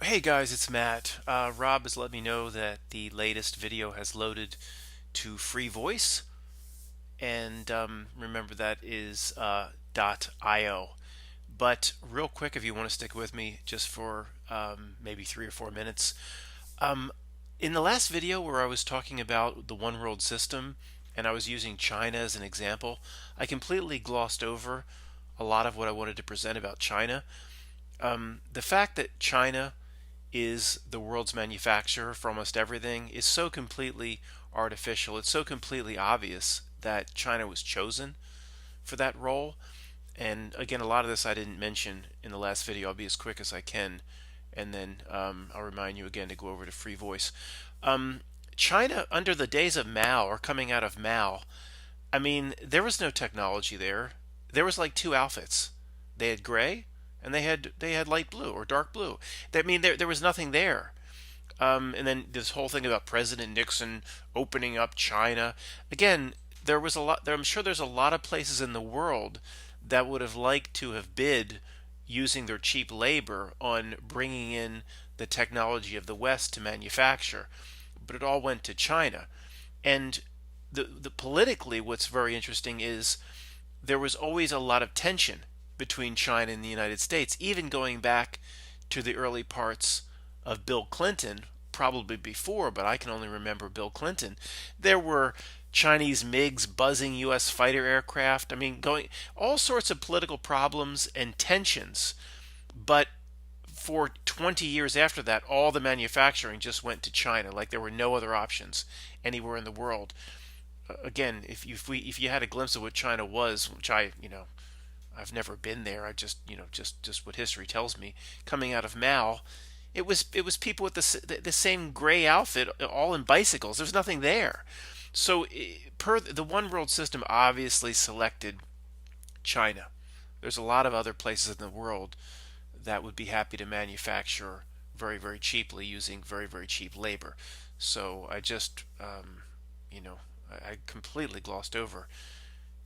Hey guys, it's Matt. Rob has let me know that the latest video has loaded to Freevoice, and remember that is .io. But real quick, if you want to stick with me just for maybe 3 or 4 minutes, um, in the last video where I was talking about the one world system and I was using China as an example, I completely glossed over a lot of what I wanted to present about China. The fact that China is the world's manufacturer for almost everything is so completely artificial. It's so completely obvious that China was chosen for that role. And again, a lot of this I didn't mention in the last video. I'll be as quick as I can, and then I'll remind you again to go over to Free Voice. Um, China, under the days of Mao or coming out of Mao, I mean, there was no technology there. There was like two outfits. They had gray and they had light blue or dark blue. I mean, there was nothing there. And then this whole thing about President Nixon opening up China. Again, there was a lot. I'm sure there's a lot of places in the world that would have liked to have bid using their cheap labor on bringing in the technology of the West to manufacture, but it all went to China. And the politically, what's very interesting is there was always a lot of tension between China and the United States, even going back to the early parts of Bill Clinton, probably before, but I can only remember Bill Clinton. There were Chinese MiGs buzzing U.S. fighter aircraft. I mean, going all sorts of political problems and tensions. But for 20 years after that, all the manufacturing just went to China, like there were no other options anywhere in the world. Again, if you had a glimpse of what China was, which I've never been there. I just what history tells me. Coming out of Mao, it was people with the same gray outfit, all in bicycles. There's nothing there. So per the one world system, obviously selected China. There's a lot of other places in the world that would be happy to manufacture very very cheaply using very very cheap labor. So you know, I completely glossed over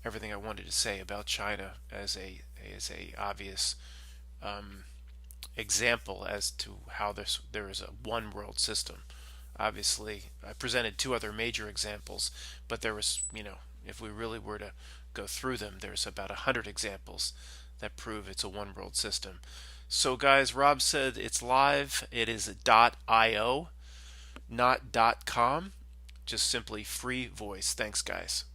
everything I wanted to say about China as a obvious um, example as to how there is a one world system. Obviously, I presented two other major examples, but there was, if we really were to go through them, there's about 100 examples that prove it's a one world system. So, guys, Rob said it's live. It is .io, not .com. Just simply Free Voice. Thanks, guys.